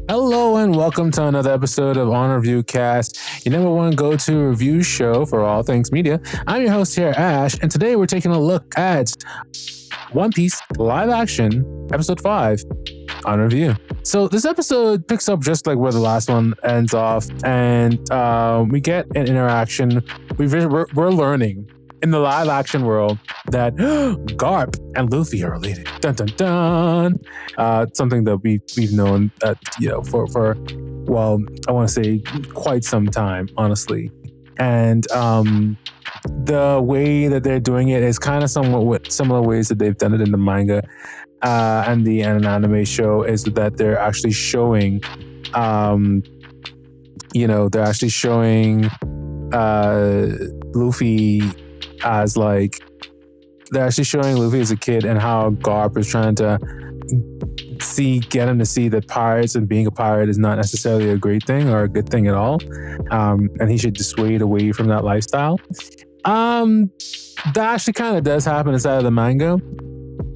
Hello and welcome to another episode of OnReviewCast, your number one go-to review show for all things media. I'm your host here, Ash, and today we're taking a look at One Piece live action, episode 5, on review. So this episode picks up just like where the last one ends off, and we get an interaction. We're learning in the live action world that Garp and Luffy are related. Dun dun dun. Something that we've known for well, I want to say quite some time, honestly. And the way that they're doing it is kind of somewhat with similar ways that they've done it in the manga and the anime show, is that they're actually showing Luffy as like, they're actually showing Luffy as a kid and how Garp is trying to get him to see that pirates and being a pirate is not necessarily a great thing or a good thing at all, and he should dissuade away from that lifestyle. That actually kind of does happen inside of the manga,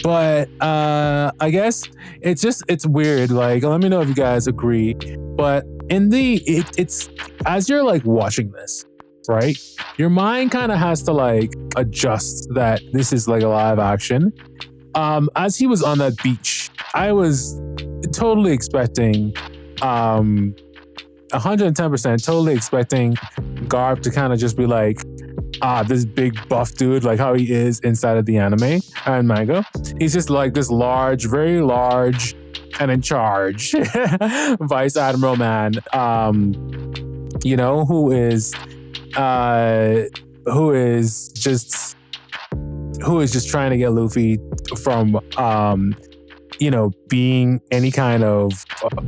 but I guess it's weird. Like, let me know if you guys agree. But it's as you're like watching this, right? Your mind kind of has to like adjust that this is like a live action. As he was on that beach, I was totally expecting, 110% totally expecting Garp to kind of just be like, this big buff dude, like how he is inside of the anime and manga. He's just like this large, very large, and in charge Vice Admiral man, who is just trying to get Luffy from being any kind of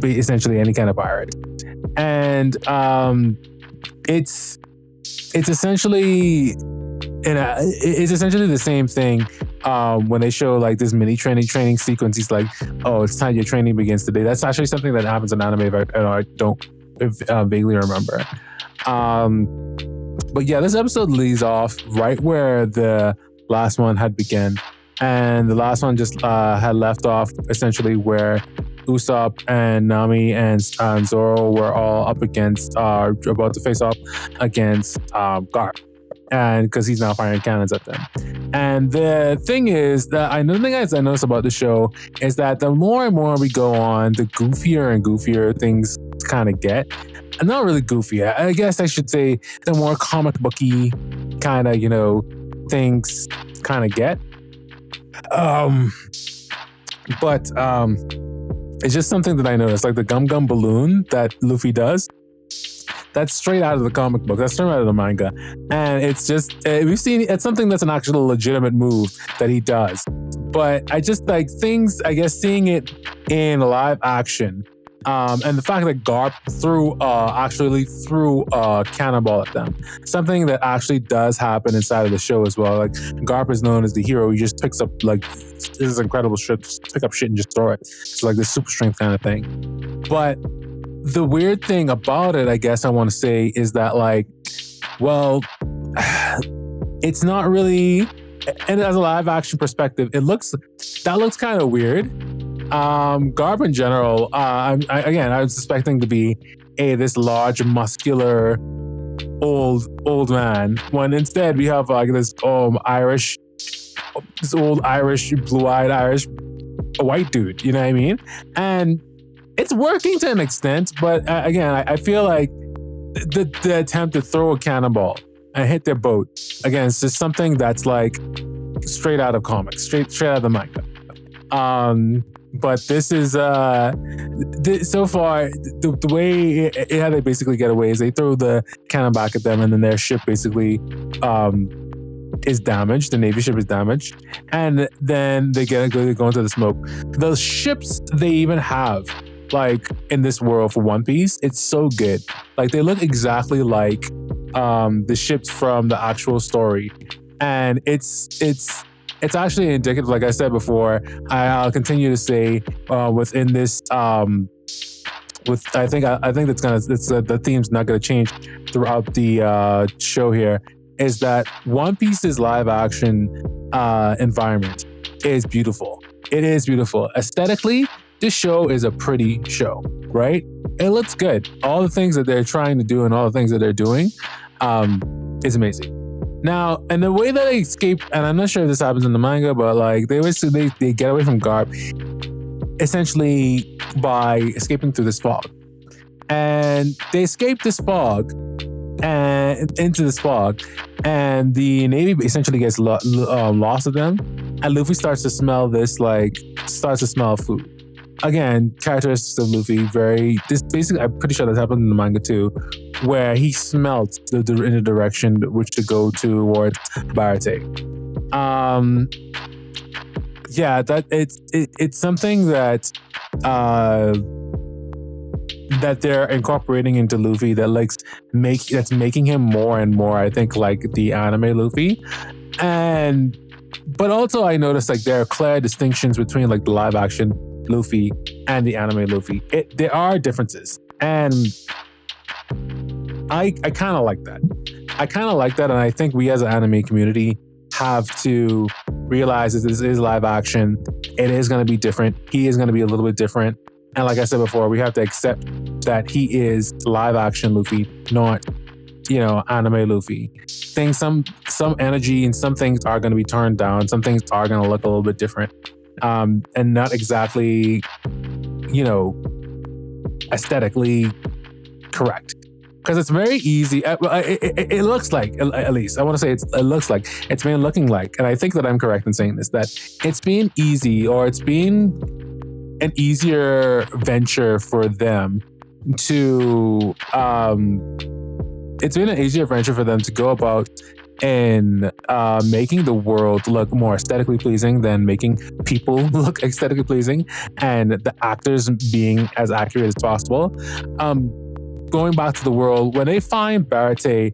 essentially any kind of pirate. And it's essentially the same thing when they show like this mini training sequence. He's like, oh, it's time your training begins today. That's actually something that happens in anime, if I don't vaguely remember. But yeah, this episode leaves off right where the last one had begun. And the last one just had left off essentially where Usopp and Nami and ZORRO were all up against, about to face off against Garp. And because he's now firing cannons at them. And the thing is that I noticed about the show is that the more and more we go on, the goofier and goofier things kind of get. And not really goofy, I guess I should say the more comic booky kind of, things kind of get. But it's just something that I noticed, like the gum balloon that Luffy does. That's straight out of the comic book. That's straight out of the manga. And it's just, it's something that's an actual legitimate move that he does. But I just like things, I guess, seeing it in live action. And the fact that Garp actually threw a cannonball at them. Something that actually does happen inside of the show as well. Like, Garp is known as the hero. He just picks up like this incredible shit, just pick up shit and just throw it. It's like this super strength kind of thing. But the weird thing about it, I guess I want to say, is that like, well, it's not really, and as a live action perspective, that looks kind of weird. Garp in general, I was expecting to be this large, muscular, old man, when instead we have like this old Irish, blue-eyed Irish white dude. You know what I mean? And it's working to an extent, but again, I feel like the attempt to throw a cannonball and hit their boat, again, it's just something that's like straight out of comics, straight out of the manga. But this is so far the way how they basically get away is they throw the cannon back at them, and then their ship basically is damaged. The Navy ship is damaged, and then they go into the smoke. The ships they even have, like in this world for One Piece, it's so good. Like they look exactly like the ships from the actual story, and it's actually indicative. Like I said before, I'll continue to say within this I think the theme's not gonna change throughout the show here, is that One Piece's live action environment is beautiful. It is beautiful. Aesthetically, this show is a pretty show, right? it looks good. All the things that they're trying to do and all the things that they're doing is amazing. Now, and the way that they escape, and I'm not sure if this happens in the manga, but like they get away from Garp essentially by escaping through this fog. And they escape this fog and into this fog, and the Navy essentially gets lost of them, and Luffy starts to smell food. Again, characteristics of Luffy, basically, I'm pretty sure that's happened in the manga too, where he smelt in the direction which to go towards Barate. Yeah, that it's something that that they're incorporating into Luffy that's making him more and more, I think, like the anime Luffy. But also I noticed like there are clear distinctions between like the live action Luffy and the anime Luffy. There are differences, and I kind of like that. And I think we as an anime community have to realize that this is live action. It is going to be different. He is going to be a little bit different. And like I said before, we have to accept that he is live action Luffy, not, anime Luffy. Some energy and some things are going to be turned down. Some things are going to look a little bit different. And not exactly, aesthetically correct. Because it's very easy. It looks like, at least, I want to say it looks like, it's been looking like, and I think that I'm correct in saying this, that it's been easy, or it's been an easier venture for them to, go about in making the world look more aesthetically pleasing than making people look aesthetically pleasing, and the actors being as accurate as possible. Going back to the world, when they find Barate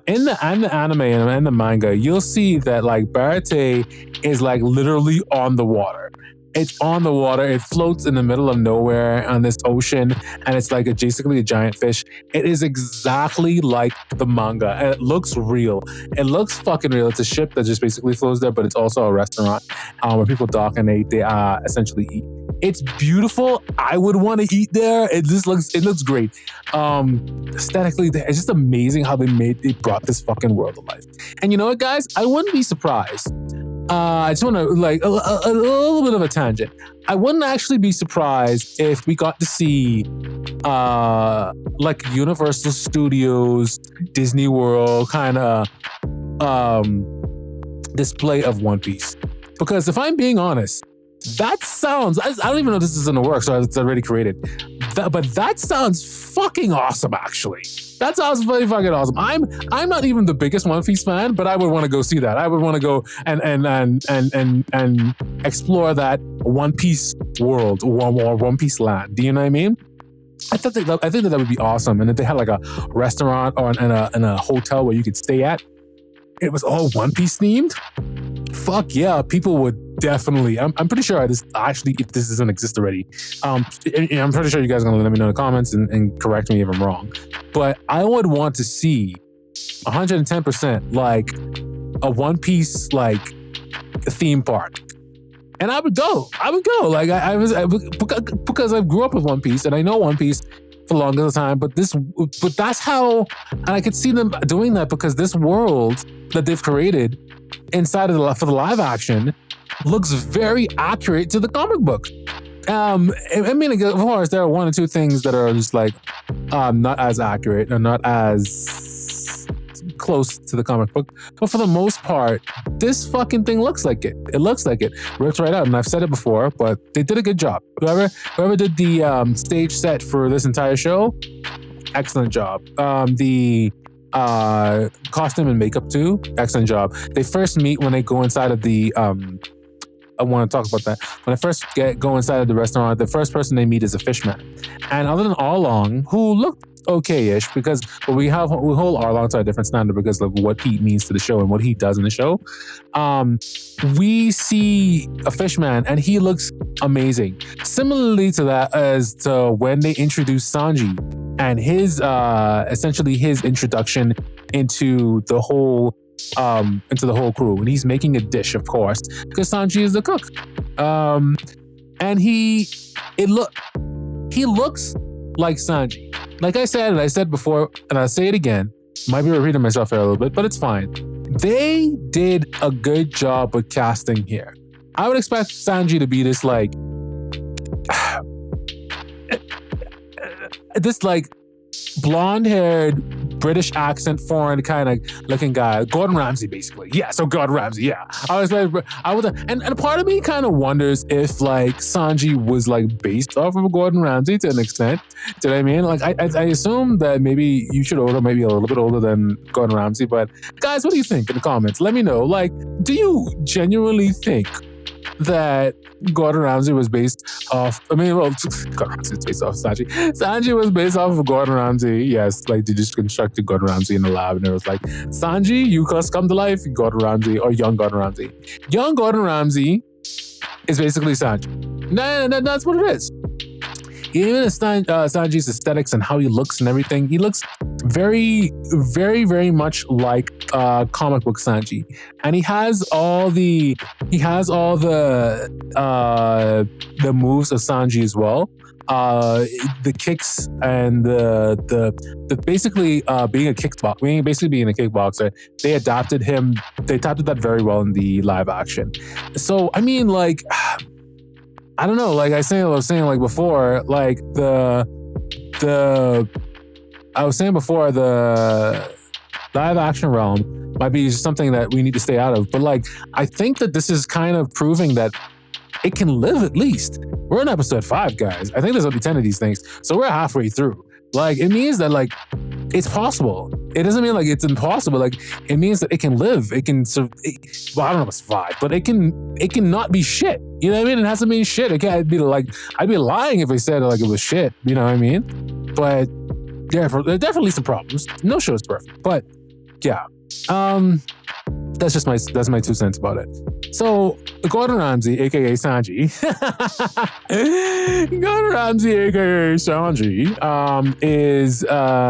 in the anime and the manga, you'll see that like Barate is like literally on the water. It's on the water. It floats in the middle of nowhere on this ocean, and it's like basically a giant fish. It is exactly like the manga, and it looks real. It looks fucking real. It's a ship that just basically floats there, but it's also a restaurant where people dock and they essentially eat. It's beautiful. I would want to eat there. It looks great. Aesthetically, it's just amazing how they brought this fucking world to life. And you know what, guys? I wouldn't be surprised. I just want to like a little bit of a tangent. I wouldn't actually be surprised if we got to see like Universal Studios, Disney World kind of display of One Piece. Because if I'm being honest, that sounds, I don't even know if this is in the works or it's already created, but that sounds fucking awesome, actually. That sounds really fucking awesome. I'm not even the biggest One Piece fan, but I would want to go see that. I would want to go and explore that One Piece world or One Piece land. Do you know what I mean? I think that would be awesome. And if they had like a restaurant or and a hotel where you could stay at, it was all One Piece themed. Fuck yeah, people would definitely. I'm pretty sure if this doesn't exist already, I'm pretty sure you guys are gonna let me know in the comments and correct me if I'm wrong. But I would want to see 110% like a One Piece like theme park, and I would go. Like I was because I grew up with One Piece and I know One Piece for the longest time. But that's how, and I could see them doing that because this world that they've created inside of for the live action looks very accurate to the comic book. I mean, of course, there are one or two things that are just like not as accurate or not as close to the comic book, but for the most part, this fucking thing looks like it. It looks like it. Ripped right out. And I've said it before, but they did a good job. Whoever did the stage set for this entire show, excellent job. The costume and makeup too, excellent job. They first meet when they go inside of the I want to talk about that. When they first go inside of the restaurant, the first person they meet is a fishman. And other than Arlong, who looked okay-ish, because we hold Arlong to a different standard because of what he means to the show and what he does in the show. We see a fishman and he looks amazing. Similarly to that as to when they introduced Sanji and his essentially his introduction into the whole crew, and he's making a dish, of course, because Sanji is the cook. And he looks like Sanji. Like I said, and I said before, and I'll say it again, might be repeating myself here a little bit, but it's fine. They did a good job with casting here. I would expect Sanji to be this like blonde-haired, British accent, foreign kind of looking guy. Gordon Ramsay, basically. Yeah, so Gordon Ramsay, yeah. And part of me kind of wonders if like Sanji was like based off of Gordon Ramsay to an extent. Do you know what I mean? Like I assume that maybe you should older, maybe a little bit older than Gordon Ramsay. But guys, what do you think in the comments? Let me know. Like, do you genuinely think that Gordon Ramsay was based off, Gordon Ramsay is based off Sanji. Sanji was based off of Gordon Ramsay. Yes, like they just constructed Gordon Ramsay in the lab and it was like, Sanji, you just come to life, Gordon Ramsay, or young Gordon Ramsay. Young Gordon Ramsay is basically Sanji. No, that's what it is. Even Sanji's aesthetics and how he looks and everything, he looks very, very, very much like comic book Sanji, and he has all the moves of Sanji as well. The kicks and the basically being a kickboxer, they adapted that very well in the live action. So I mean, like, I don't know, like I was saying before, the live action realm might be something that we need to stay out of. But like, I think that this is kind of proving that it can live at least. We're in episode 5, guys. I think there's only 10 of these things. So we're halfway through. Like, it means that like, it's possible. It doesn't mean like it's impossible. Like, it means that it can live. It can I don't know about survive, but it can not be shit. You know what I mean? It hasn't been shit. It can't be like, I'd be lying if I said like it was shit. You know what I mean? But yeah, there are definitely some problems. No show is perfect, but yeah. That's my 2 cents about it. So Gordon Ramsay, aka Sanji, is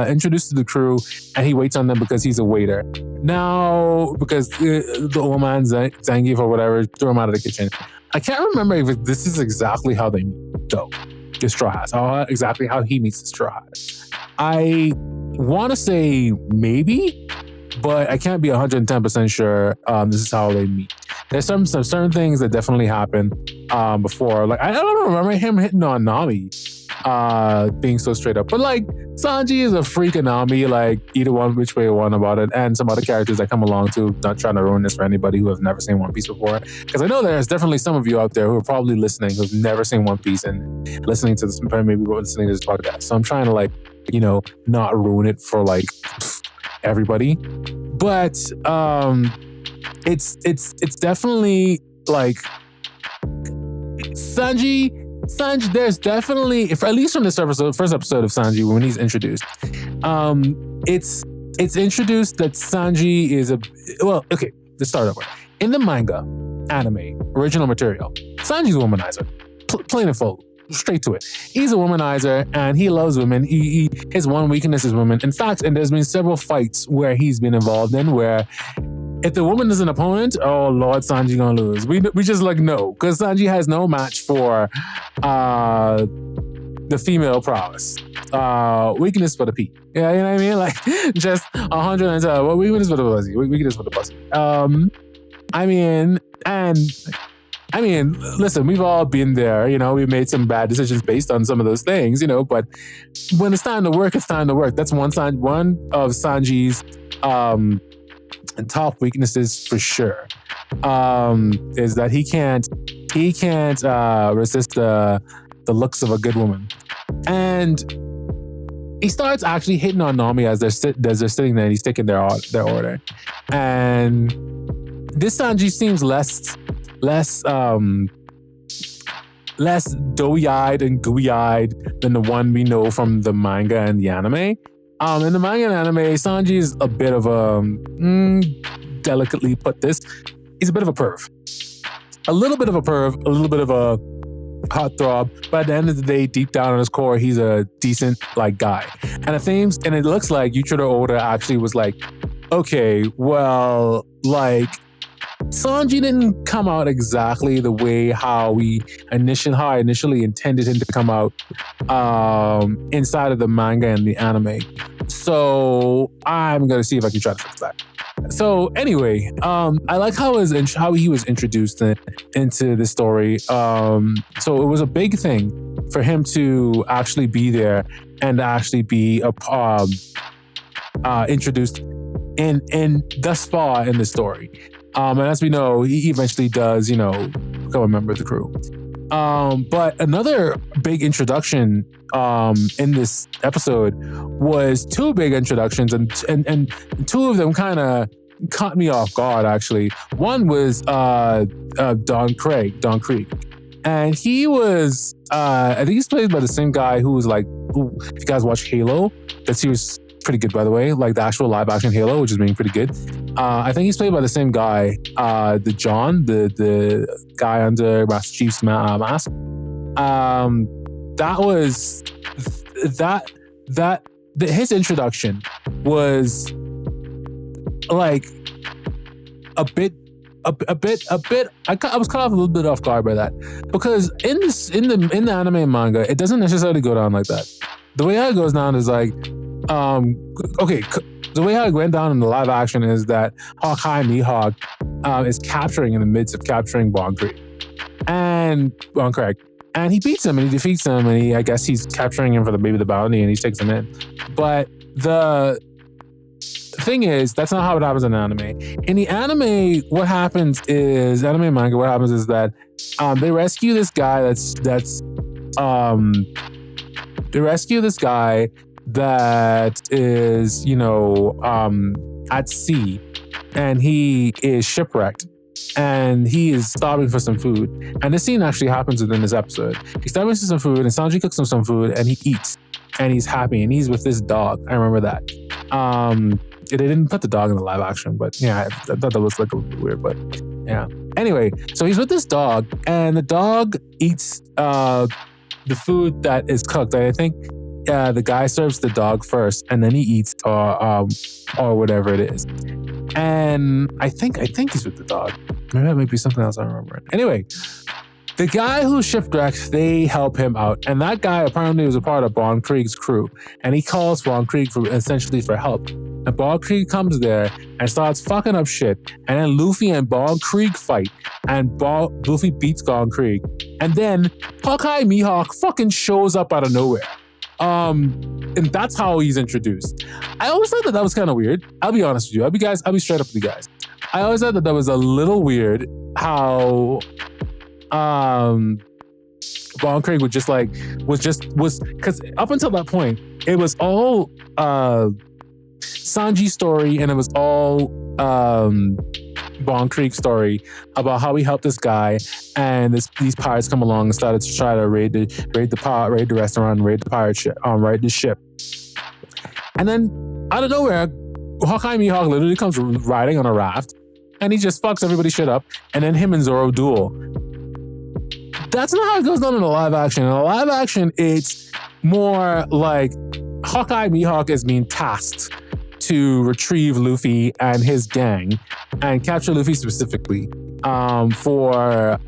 introduced to the crew, and he waits on them because he's a waiter. Now, because the old man Zangief or whatever threw him out of the kitchen. I can't remember if this is exactly how they meet, though. The Straw Hats, exactly how he meets the Straw Hats. I want to say maybe, but I can't be 110% sure this is how they meet. There's some certain things that definitely happened before. Like, I don't remember him hitting on Nami being so straight up. But like, Sanji is a freak of Nami, like either one which way you want about it. And some other characters that come along too. Not trying to ruin this for anybody who has never seen One Piece before. Because I know there's definitely some of you out there who are probably listening who've never seen One Piece and listening to this, maybe listening to this podcast. So I'm trying to like, not ruin it for like everybody. But it's definitely like Sanji, there's definitely, if at least from this first episode of Sanji when he's introduced, it's introduced that Sanji is okay, let's start over. In the manga, anime, original material, Sanji's a womanizer. Plain and full. Straight to it. He's a womanizer and he loves women. His one weakness is women. In fact, and there's been several fights where he's been involved in where if the woman is an opponent, oh Lord, Sanji gonna lose. We just like no, because Sanji has no match for the female prowess. Weakness for the P. Yeah, you know what I mean? Like just 100 and weakness for the pussy. Weakness for the pussy. I mean, listen, we've all been there, we made some bad decisions based on some of those things, but when it's time to work, it's time to work. That's one of Sanji's top weaknesses for sure, is that he can't resist the looks of a good woman. And he starts actually hitting on Nami as they're sitting there and he's taking their order. And this Sanji seems less doughy-eyed and gooey-eyed than the one we know from the manga and the anime. In the manga and anime, Sanji is a bit of a, delicately put this, he's a bit of a perv. A little bit of a heartthrob, but at the end of the day, deep down in his core, he's a decent guy. And it looks like Yuichiro Oda actually was like, okay, well, Sanji didn't come out exactly the way how I initially intended him to come out inside of the manga and the anime. So I'm gonna see if I can try to fix that. So anyway, I like how he was introduced into the story. So it was a big thing for him to actually be there and actually be introduced in thus far in the story. And as we know, he eventually does, become a member of the crew. But another big introduction in this episode was two big introductions, and two of them kind of caught me off guard, actually. One was Don Krieg. And he was, I think he's played by the same guy who was if you guys watch Halo, that series pretty good, by the way, like the actual live action Halo, which is being pretty good. I think he's played by the same guy, the John, the guy under Master Chief's mask. His introduction was like a bit. I was caught off a little bit off guard by that, because in the anime and manga, it doesn't necessarily go down like that. The way how it goes down is like, the way how it went down in the live action is that Hawkeye Mihawk is in the midst of capturing Bon Krieg, and he beats him and he defeats him, and I guess he's capturing him for the bounty, and he takes him in. But the thing is, that's not how it happens in anime. In the anime, what happens is that they rescue this guy that is, at sea, and he is shipwrecked, and he is starving for some food. And this scene actually happens within this episode. He's starving for some food, and Sanji cooks him some food, and he eats, and he's happy, and he's with this dog. I remember that. They didn't put the dog in the live action, but yeah, I thought that was like a little bit weird, but yeah. Anyway, so he's with this dog, and the dog eats the food that is cooked. I think the guy serves the dog first, and then he eats or whatever it is. And I think he's with the dog. Maybe that might be something else I remember. Anyway, the guy who's shipwrecked, they help him out, and that guy apparently was a part of Bon Krieg's crew, and he calls Bon Krieg for help. And Bon Krieg comes there and starts fucking up shit, and then Luffy and Bon Krieg fight, and Luffy beats Bon Krieg, and then Hawkeye Mihawk fucking shows up out of nowhere. And that's how he's introduced. I always thought that was kind of weird. I'll be honest with you. I'll be straight up with you guys. I always thought that was a little weird how Bon Krieg was because up until that point, it was all Sanji's story, and it was all Bon Krieg's story about how he helped this guy, and these pirates come along and started to try to raid the restaurant, raid the pirate ship, raid the ship. And then out of nowhere, Hawkeye Mihawk literally comes riding on a raft, and he just fucks everybody's shit up, and then him and Zorro duel. That's not how it goes down in the live action. In the live action, it's more like Hawkeye Mihawk is being tasked to retrieve Luffy and his gang and capture Luffy specifically for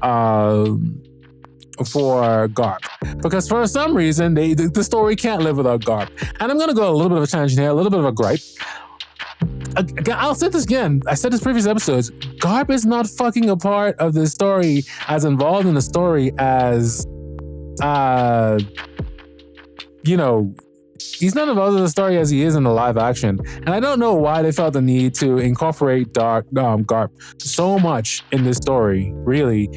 Garp, because for some reason the story can't live without Garp. And I'm gonna go a little bit of a tangent here, a little bit of a gripe. I'll say this again. I said this previous episodes. Garp is not fucking a part of the story, as involved in the story as he's not involved in the story as he is in the live action. And I don't know why they felt the need to incorporate Garp so much in this story, really.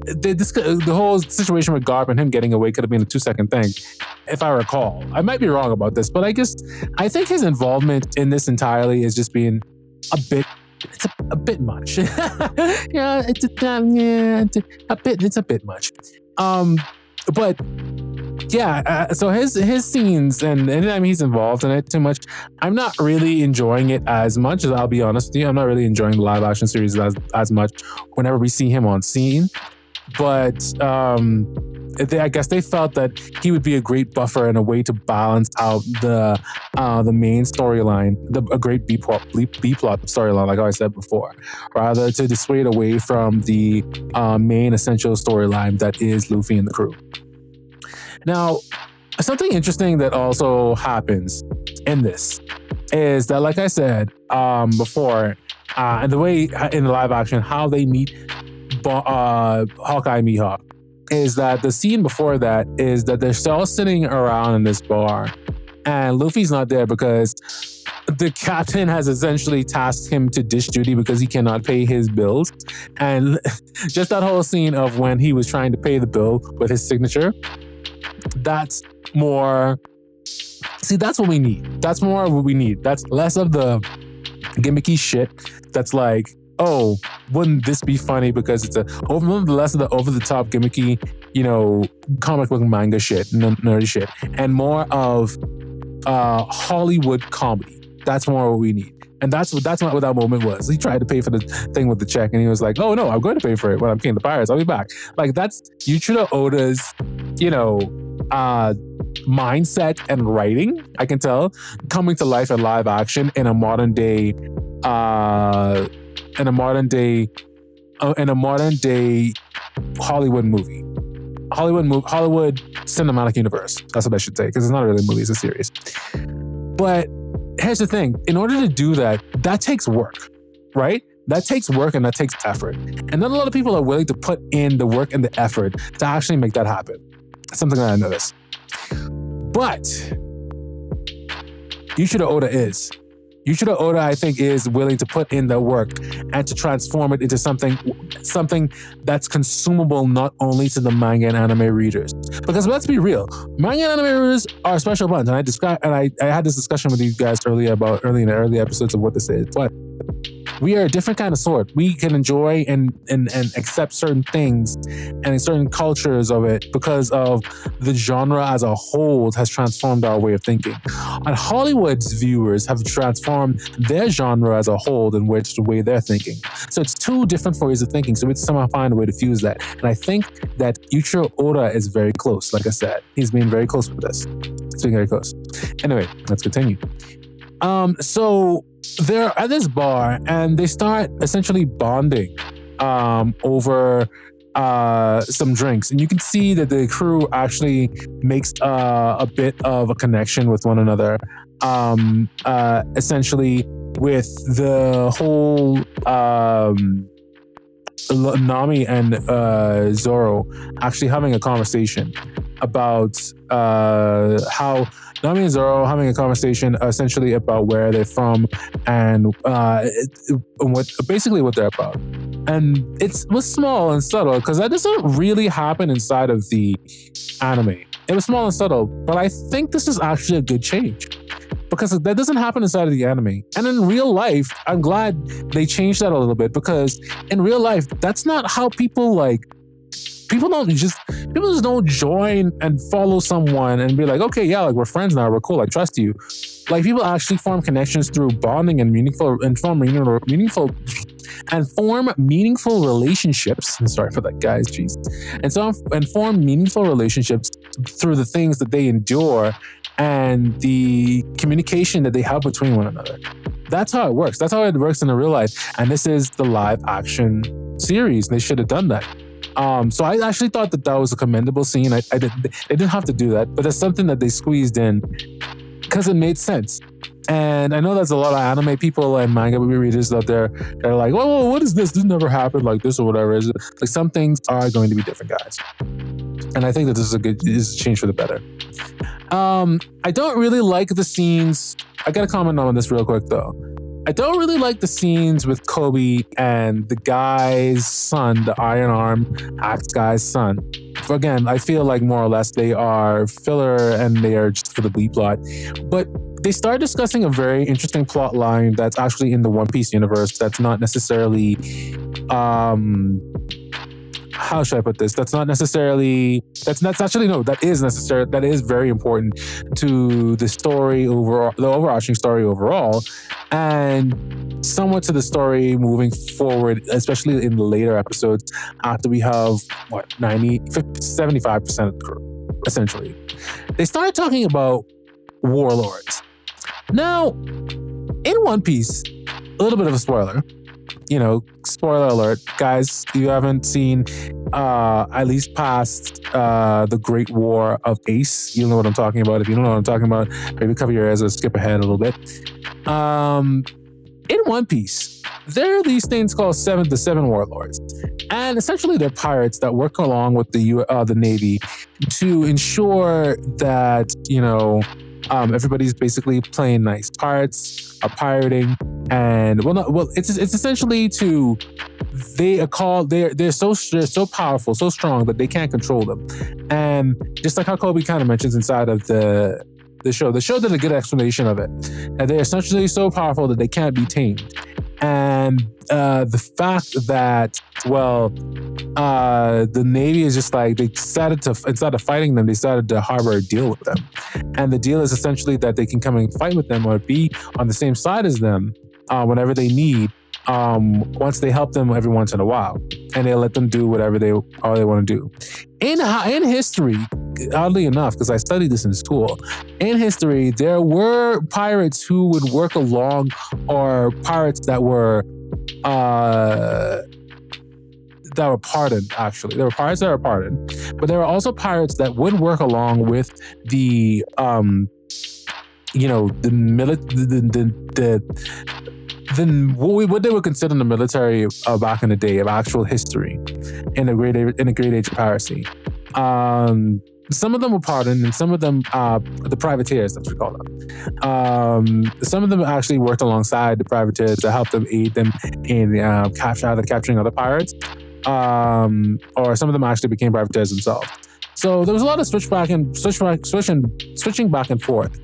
The whole situation with Garp and him getting away could have been a 2-second thing, if I recall. I might be wrong about this, but I think his involvement in this entirely is just being a bit much. Yeah, it's a bit much. But yeah, so his scenes and anytime he's involved in it too much, I'm not really enjoying it as much. As I'll be honest with you, I'm not really enjoying the live action series as much whenever we see him on scene. But I guess they felt that he would be a great buffer and a way to balance out the main storyline, a great B plot storyline, like I said before, rather to dissuade away from the main essential storyline that is Luffy and the crew. Now, something interesting that also happens in this is that, like I said before, and the way in the live action, how they meet Hawkeye and Mihawk, is that the scene before that is that they're all sitting around in this bar and Luffy's not there because the captain has essentially tasked him to dish duty because he cannot pay his bills. And just that whole scene of when he was trying to pay the bill with his signature, that's more... See, that's what we need. That's more of what we need. That's less of the gimmicky shit that's like, oh, wouldn't this be funny because it's less of the over-the-top gimmicky, comic book manga shit, nerdy shit, and more of Hollywood comedy. That's more what we need. And that's what that moment was. He tried to pay for the thing with the check and he was like, oh no, I'm going to pay for it when I'm king of the pirates. I'll be back. Like, that's Yuichiro Oda's, mindset and writing, I can tell, coming to life in live action in a modern day Hollywood movie. Hollywood cinematic universe. That's what I should say, because it's not really a movie, it's a series. But here's the thing. In order to do that, that takes work, right? That takes work and that takes effort. And not a lot of people are willing to put in the work and the effort to actually make that happen. Something that I noticed. But Yuichiro Oda is. Yuichiro Oda, I think, is willing to put in the work and to transform it into something that's consumable not only to the manga and anime readers. Because let's be real, manga and anime readers are a special bunch. And I had this discussion with you guys early in the early episodes of what this is. But we are a different kind of sort. We can enjoy and accept certain things and certain cultures of it because of the genre as a whole has transformed our way of thinking. And Hollywood's viewers have transformed their genre as a whole in which the way they're thinking. So it's two different ways of thinking. So we somehow find a way to fuse that. And I think that Yuichiro Oda is very close. Like I said, he's being very close with this. It's being very close. Anyway, let's continue. So they're at this bar and they start essentially bonding over some drinks, and you can see that the crew actually makes a bit of a connection with one another, essentially with the whole Nami and ZORRO actually having a conversation about how Nami and ZORRO having a conversation essentially about where they're from and what they're about. And it was small and subtle because that doesn't really happen inside of the anime. It was small and subtle, but I think this is actually a good change because that doesn't happen inside of the anime. And in real life, I'm glad they changed that a little bit because in real life, that's not how people just don't join and follow someone and be like, okay, yeah, like we're friends now, we're cool, I trust you. Like, people actually form connections through bonding and form meaningful relationships. I'm sorry for that, guys, jeez. And form meaningful relationships through the things that they endure and the communication that they have between one another. That's how it works. That's how it works in the real life. And this is the live action series. They should have done that. So I actually thought that was a commendable scene. They didn't have to do that, but it's something that they squeezed in because it made sense. And I know there's a lot of anime people and manga readers out there that are like, "Whoa, what is this? This never happened like this or whatever." It's like, some things are going to be different, guys. And I think that this is a change for the better. I don't really like the scenes. I got to comment on this real quick though. I don't really like the scenes with Kobe and the guy's son, the Iron Arm Axe guy's son. Again, I feel like more or less they are filler and they are just for the bleep plot. But they start discussing a very interesting plot line that's actually in the One Piece universe that's not necessarily how should I put this? That is necessary. That is very important to the story overall, the overarching story overall, and somewhat to the story moving forward, especially in the later episodes after we have 75% of the crew, essentially. They started talking about warlords. Now, in One Piece, a little bit of a spoiler. Spoiler alert, guys, you haven't seen at least past the Great War of Ace. You know what I'm talking about. If you don't know what I'm talking about, maybe cover your ears and skip ahead a little bit. In One Piece, there are these things called the Seven Warlords. And essentially they're pirates that work along with the Navy to ensure that, everybody's basically playing nice. Pirates are pirating, and it's essentially they're so powerful, so strong that they can't control them. And just like how Kobe kind of mentions inside of the show did a good explanation of it. And they're essentially so powerful that they can't be tamed. And the fact that, the Navy is just like, they decided to, instead of fighting them, they decided to harbor a deal with them. And the deal is essentially that they can come and fight with them or be on the same side as them whenever they need, once they help them every once in a while. And they let them do whatever they want to do. In history, oddly enough, because I studied this in school, in history, there were pirates who would work along, or pirates that were pardoned, actually. There were pirates that were pardoned, but there were also pirates that would work along with the what they would consider the military back in the day of actual history in the great age of piracy. Some of them were pardoned, and some of them, the privateers, that's what we call them. Some of them actually worked alongside the privateers to help them, aid them in capturing other pirates. Or some of them actually became privateers themselves. So there was a lot of switching back and forth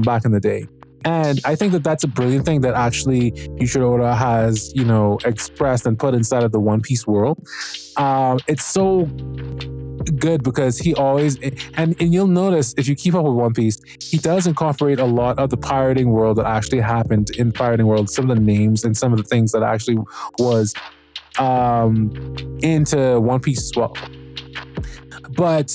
back in the day. And I think that that's a brilliant thing that actually Yuichiro Oda has, expressed and put inside of the One Piece world. It's so good because he always, and you'll notice if you keep up with One Piece, he does incorporate a lot of the pirating world that actually happened in pirating world, some of the names and some of the things that actually was into One Piece as well. But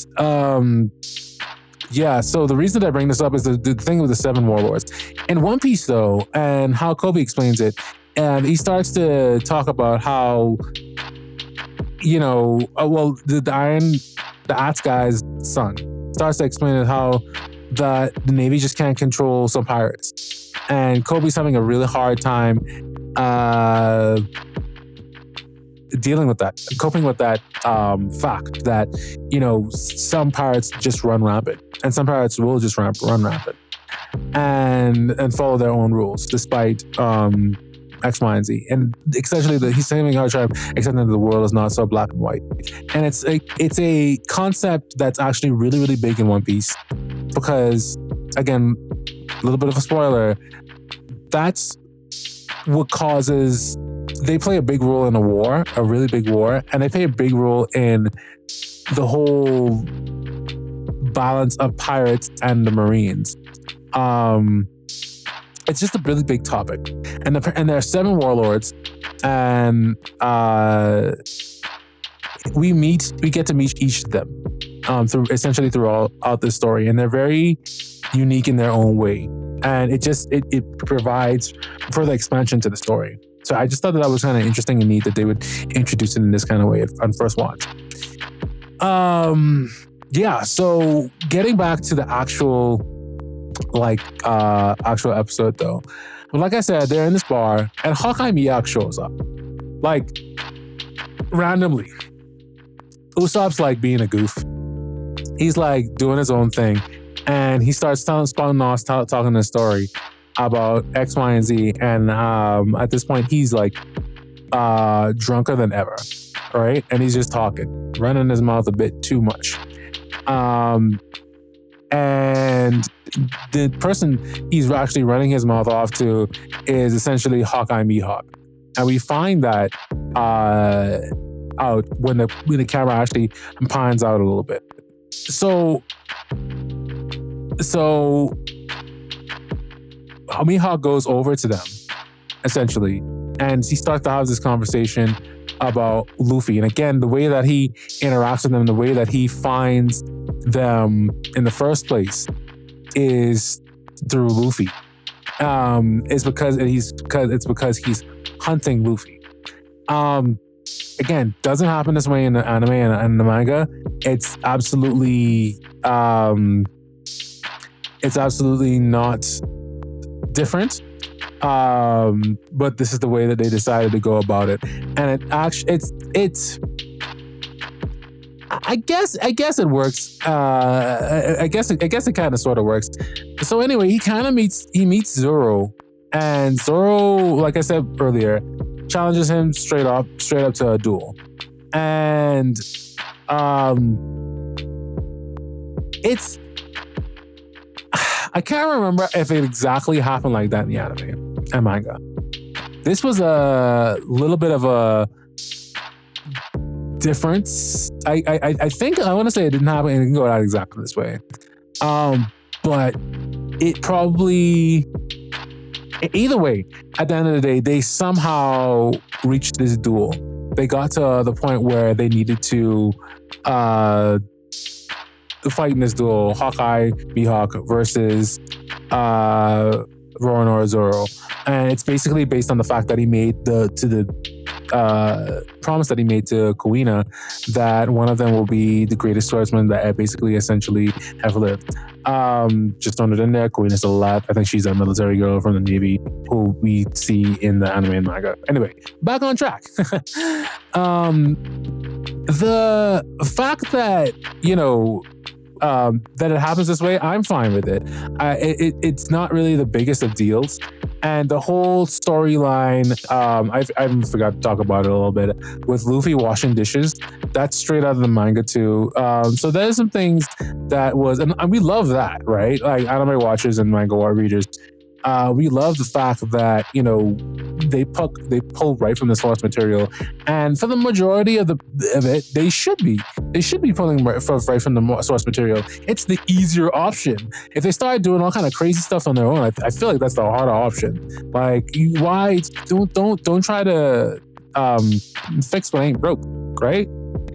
so the reason that I bring this up is the thing with the Seven Warlords. In One Piece, though, and how Kobe explains it, and he starts to talk about how, the Axe guy's son starts to explain how the Navy just can't control some pirates. And Kobe's having a really hard time dealing with that, coping with that fact that, some pirates just run rampant, and some pirates will just run rampant and follow their own rules despite X, Y, and Z. And essentially, he's saying how to accept that the world is not so black and white. And it's a concept that's actually really, really big in One Piece because, again, a little bit of a spoiler, that's what causes. They play a big role in a war, a really big war, and they play a big role in the whole balance of pirates and the Marines. It's just a really big topic, and there are seven warlords, and we get to meet each of them throughout this story, and they're very unique in their own way, and it provides further expansion to the story. So I just thought that was kind of interesting and neat that they would introduce it in this kind of way on first watch. So getting back to the actual episode though. But like I said, they're in this bar and Hawkeye Miak shows up. Like, randomly. Usopp's like being a goof. He's like doing his own thing. And he starts talking a story about X, Y, and Z. And at this point, he's like drunker than ever, right? And he's just talking, running his mouth a bit too much. And the person he's actually running his mouth off to is essentially Hawkeye Mihawk. And we find that out when the camera actually pans out a little bit. So Mihawk goes over to them, essentially, and he starts to have this conversation about Luffy. And again, the way that he interacts with them, the way that he finds them in the first place is through Luffy. It's because he's hunting Luffy. Again, doesn't happen this way in the anime and the manga. It's absolutely not different. But this is the way that they decided to go about it, and I guess it works. I guess it kind of sort of works. So anyway, he meets Zoro, and Zoro, like I said earlier, challenges him straight up to a duel, and it's. I can't remember if it exactly happened like that in the anime and manga. This was a little bit of a difference. I think I want to say it didn't happen and it didn't go out exactly this way. But it probably, either way, at the end of the day, they somehow reached this duel. They got to the point where they needed to fight in this duel, Hawkeye, Mihawk versus Roronoa Zoro. And it's basically based on the fact that he made the promise that he made to Kuina that one of them will be the greatest swordsman that basically essentially have lived. Just throwing it in there, Kuina's still alive. I think she's a military girl from the Navy who we see in the anime and manga. Anyway, back on track. The fact that, that it happens this way, I'm fine with it. It's not really the biggest of deals. And the whole storyline, I forgot to talk about it a little bit, with Luffy washing dishes, that's straight out of the manga too. So there's some things that was, and we love that, right? Like anime watchers and manga readers, we love the fact that, they pull right from the source material, and for the majority of it, they should be pulling right from the source material. It's the easier option. If they start doing all kind of crazy stuff on their own, I feel like that's the harder option. Like, why don't try to fix what ain't broke, right?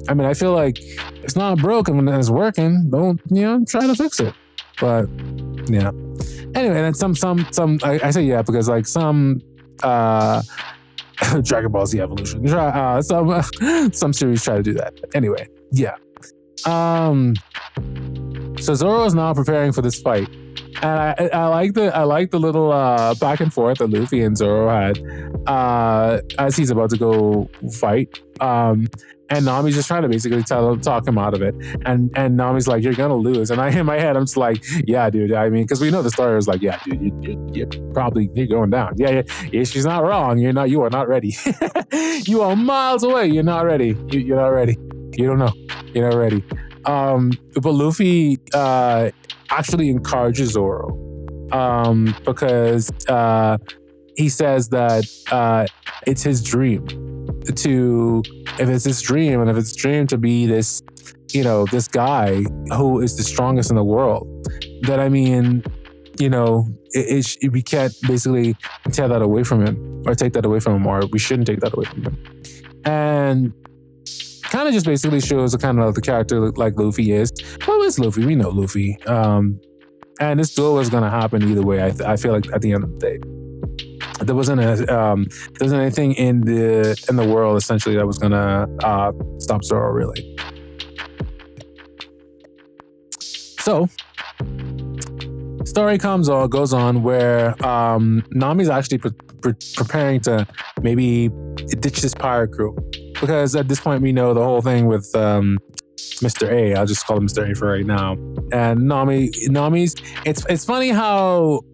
I mean, I feel like it's not broken when it's working. Don't try to fix it. But yeah. Anyway, then some I say yeah because like some Dragon Ball Z Evolution, some series try to do that. Anyway, yeah. So Zoro is now preparing for this fight, and I like the little back and forth that Luffy and Zoro had as he's about to go fight. And Nami's just trying to basically talk him out of it. And Nami's like, you're gonna lose. And in my head, I'm just like, yeah, dude. I mean, because we know the story is like, yeah, dude, you're going down. Yeah, she's not wrong. You are not ready. You are miles away. You're not ready. You're not ready. You don't know. You're not ready. But Luffy actually encourages Zoro because he says that it's his dream if it's his dream to be this, this guy who is the strongest in the world, that I mean, we can't basically tear that away from him or take that away from him, or we shouldn't take that away from him. And kind of just basically shows the kind of the character like Luffy is. Well, it's Luffy. We know Luffy. And this duel was going to happen either way. I feel like at the end of the day. There wasn't anything in the world essentially that was gonna stop Zoro, really. So, story goes on where Nami's actually preparing to maybe ditch this pirate crew, because at this point we know the whole thing with Mr. A. I'll just call him Mr. A for right now. And Nami's. It's funny how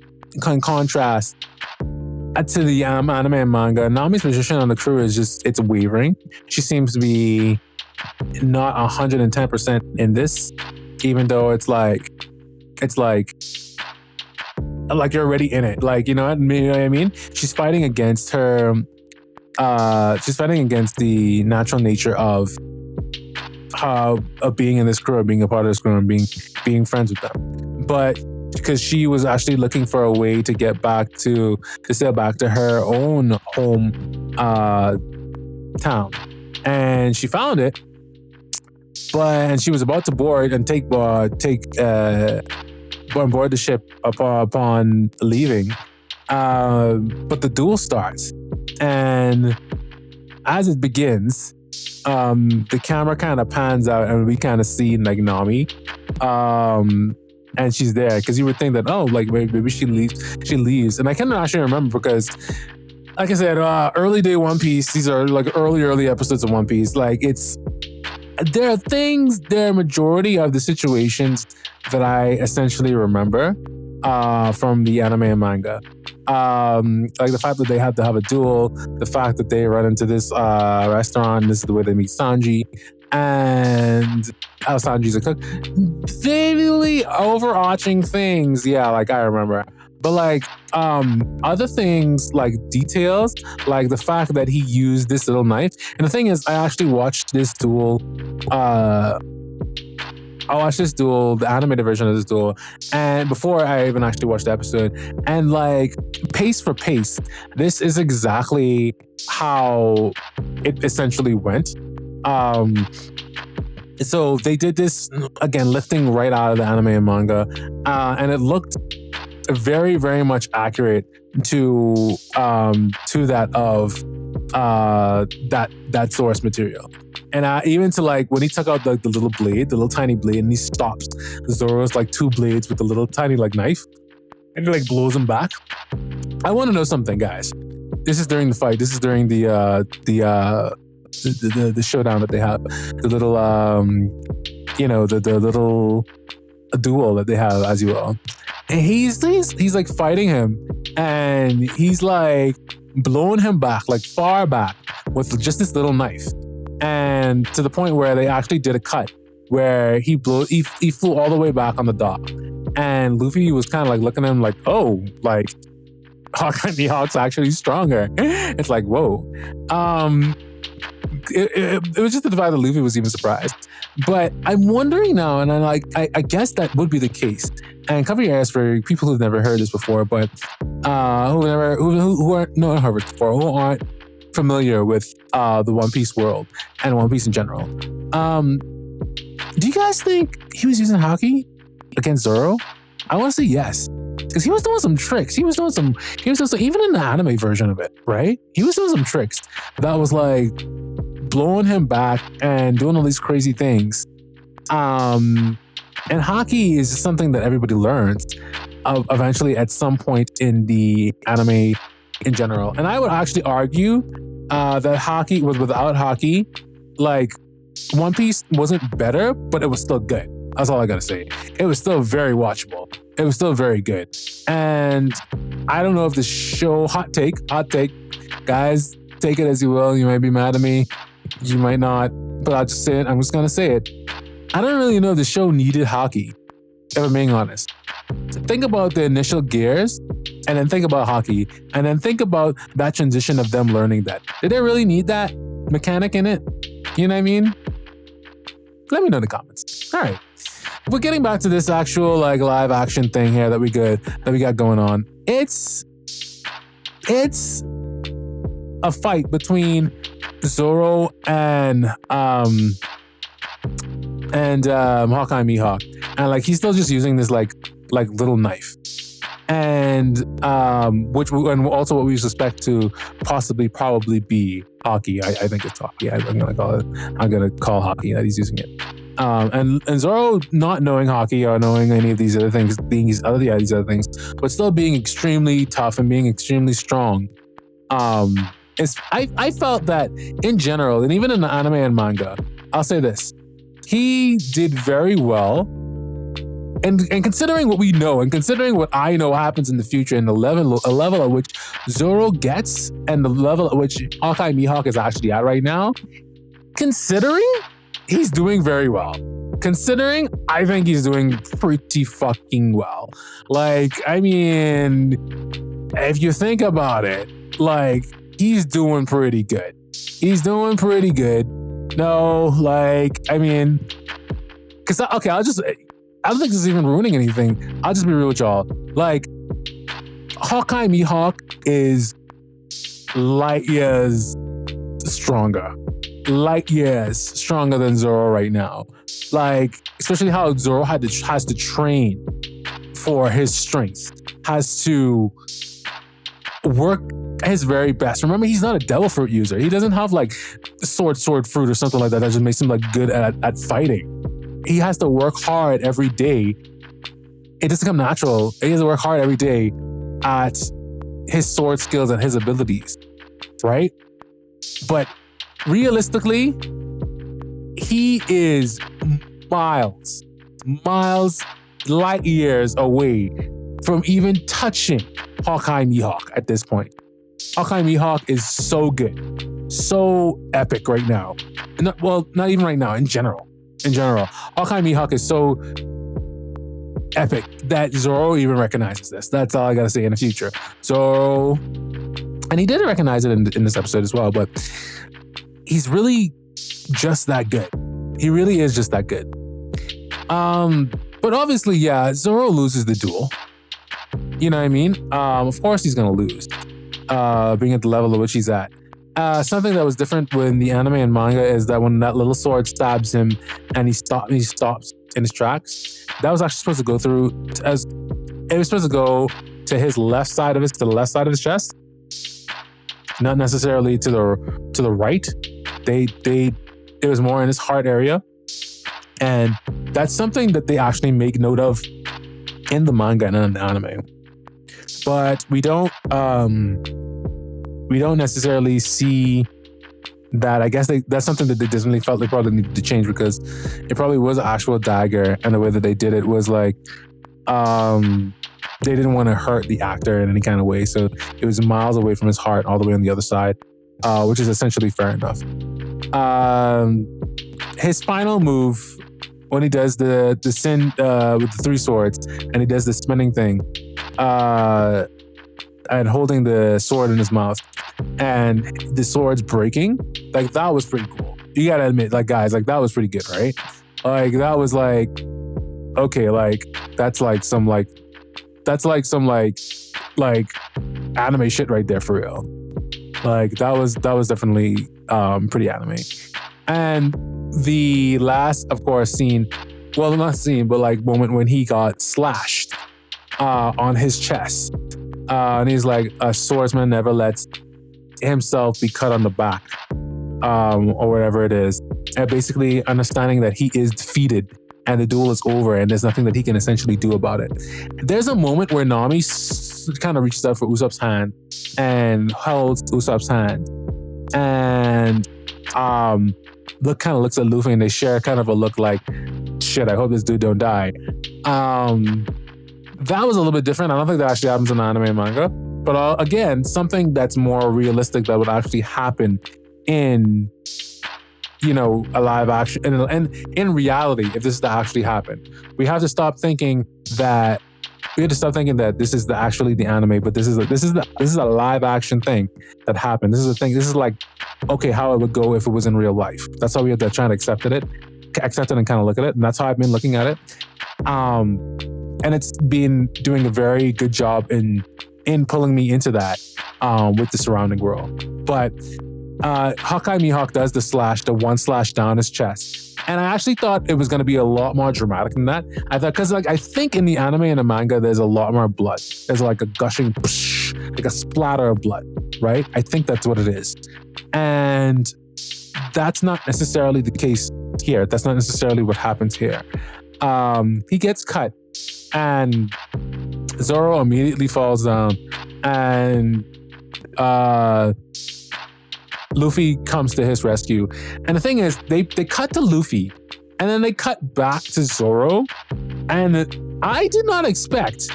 in contrast to the anime and manga, Nami's position on the crew is it's wavering. She seems to be not 110% in this, even though it's like you're already in it. Like, you know what I mean? She's fighting against her against the natural nature of being in this crew, or being a part of this crew, and being friends with them. But because she was actually looking for a way to get back to sail back to her own home town, and she found it. And she was about to board and take on board the ship upon leaving. But the duel starts, and as it begins, the camera kind of pans out, and we kind of see like Nami, and she's there, because you would think that, oh, like maybe she leaves, and I can't actually remember, because like I said, early day One Piece, these are like early episodes of One Piece. Like there are majority of the situations that I essentially remember from the anime and manga. Like the fact that they had to have a duel, the fact that they run into this restaurant, this is the way they meet Sanji, and how Sanji's a cook. Vaguely overarching things, yeah, like I remember. But like other things, like details, like the fact that he used this little knife. And the thing is, I actually watched this duel. The animated version of this duel, and before I even actually watched the episode, and like pace for pace, this is exactly how it essentially went. So they did this again, lifting right out of the anime and manga, and it looked very, very much accurate to that of that source material. And even to like when he took out the little blade, the little tiny blade, and he stops Zoro's like two blades with the little tiny like knife, and he like blows him back. I want to know something, guys. This is during the fight. This is during the showdown that they have. The little the little duel that they have, as you will. And he's like fighting him, and he's like blowing him back, like far back, with just this little knife. And to the point where they actually did a cut where he flew all the way back on the dock, and Luffy was kind of like looking at him like, oh, like Hawkeye Mihawk's actually stronger. It's like, whoa. It was just the fact that Luffy was even surprised. But I'm wondering now, and I guess that would be the case. And cover your ears for people who've never heard this before, but who aren't familiar with the One Piece world and One Piece in general. Do you guys think he was using Haki against Zorro? I want to say yes, because he was doing some tricks. He was doing some, even in the anime version of it, right? He was doing some tricks that was like blowing him back and doing all these crazy things. And Haki is just something that everybody learns eventually at some point in the anime in general. And I would actually argue that Haki was without Haki, like One Piece wasn't better, but it was still good. That's all I gotta say. It was still very watchable. It was still very good. And I don't know if the show, hot take, guys, take it as you will. You might be mad at me. You might not, but I'll just say it. I'm just gonna say it. I don't really know if the show needed Haki, if I'm being honest. Think about the initial gears, and then think about Haki, and then think about that transition of them learning that. Did they really need that mechanic in it? You know what I mean? Let me know in the comments. All right. We're getting back to this actual like live action thing here that we got going on. It's a fight between Zorro and Hawkeye Mihawk, and like he's still just using this like little knife, and and also what we suspect to probably be Haki. I think it's Haki. I'm gonna call Haki that he's using it. And Zorro not knowing Haki or knowing any of these other things, these other things, but still being extremely tough and being extremely strong. I felt that in general, and even in the anime and manga, I'll say this: he did very well. And considering what we know, and considering what I know happens in the future, and a level at which Zorro gets, and the level at which Hawkeye Mihawk is actually at right now, considering he's doing very well. Considering, I think he's doing pretty fucking well. Like, I mean, if you think about it, like, he's doing pretty good. He's doing pretty good. No, like, I mean, because, okay, I don't think this is even ruining anything. I'll just be real with y'all. Like, Hawkeye Mihawk is light years stronger. Light years stronger than Zorro right now. Like, especially how Zorro has to train for his strength, has to work his very best. Remember, he's not a devil fruit user. He doesn't have like sword fruit or something like that just makes him like good at fighting. He has to work hard every day. It doesn't come natural. He has to work hard every day at his sword skills and his abilities, right? But realistically, he is miles, light years away from even touching Hawkeye Mihawk at this point. Hawkeye Mihawk is so good, so epic right now. Not even right now, in general. Hawkeye Mihawk is so epic that Zorro even recognizes this. That's all I gotta say in the future. So, and he did recognize it in this episode as well, but he's really just that good. He really is just that good. But obviously, yeah, Zorro loses the duel. You know what I mean? Of course he's gonna lose, being at the level at which he's at. Something that was different with the anime and manga is that when that little sword stabs him and he stops in his tracks, that was actually supposed to go through it was supposed to go to his left side of the left side of his chest, not necessarily to the right. It was more in his heart area, and that's something that they actually make note of in the manga and in the anime. But we don't necessarily see that. I guess that's something that they definitely felt they probably needed to change, because it probably was an actual dagger, and the way that they did it was like, they didn't want to hurt the actor in any kind of way, so it was miles away from his heart, all the way on the other side, which is essentially fair enough. His final move, when he does the sin with the three swords, and he does the spinning thing, and holding the sword in his mouth, and the sword's breaking, like, that was pretty cool. You gotta admit, like, guys, like, that was pretty good, right? Like, that was like, okay, like, that's like some anime shit right there, for real. Like, that was definitely pretty anime. And the last, of course, scene, well, not scene, but like moment when he got slashed on his chest. And he's like, a swordsman never lets himself be cut on the back, or whatever it is. And basically understanding that he is defeated and the duel is over and there's nothing that he can essentially do about it. There's a moment where Nami kind of reaches out for Usopp's hand and holds Usopp's hand, and looks at Luffy, and they share kind of a look like, shit, I hope this dude don't die. That was a little bit different. I don't think that actually happens in anime and manga, but again, something that's more realistic that would actually happen in, you know, a live action, and in reality, if this is to actually happen. We have to stop thinking that this is actually the anime, but this is a live action thing that happened. This is a thing. This is like, okay, how it would go if it was in real life. That's how we have to try and accept it and kind of look at it. And that's how I've been looking at it. And it's been doing a very good job in pulling me into that with the surrounding world. But Hawkeye Mihawk does the one slash down his chest. And I actually thought it was going to be a lot more dramatic than that. I thought, because like, I think in the anime and the manga, there's a lot more blood. There's like a gushing, like a splatter of blood, right? I think that's what it is. And that's not necessarily the case here. That's not necessarily what happens here. He gets cut, and Zorro immediately falls down, and Luffy comes to his rescue. And the thing is, they cut to Luffy, and then they cut back to Zorro, and I did not expect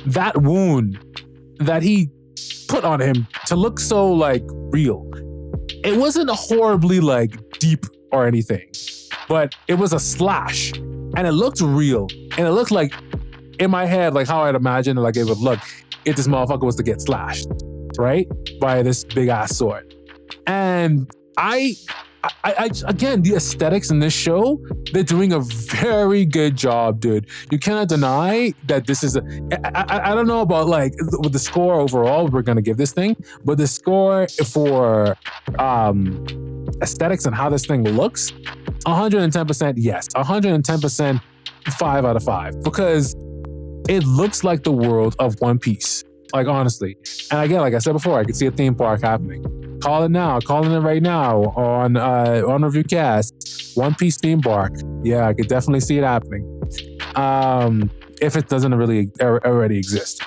that wound that he put on him to look so like real. It wasn't horribly like deep or anything, but it was a slash, and it looked real, and it looked like, in my head, like how I'd imagine like it would look if this motherfucker was to get slashed. right? By this big ass sword. And I again, the aesthetics in this show, they're doing a very good job, dude. You cannot deny that this is I don't know about like with the score overall we're gonna give this thing, but the score for aesthetics and how this thing looks, 110% yes, 110% 5 out of 5, because it looks like the world of One Piece. Like, honestly. And again, like I said before, I could see a theme park happening. Call it now. Calling it right now on OnReviewCast. One Piece theme park. Yeah, I could definitely see it happening. If it doesn't really already exist.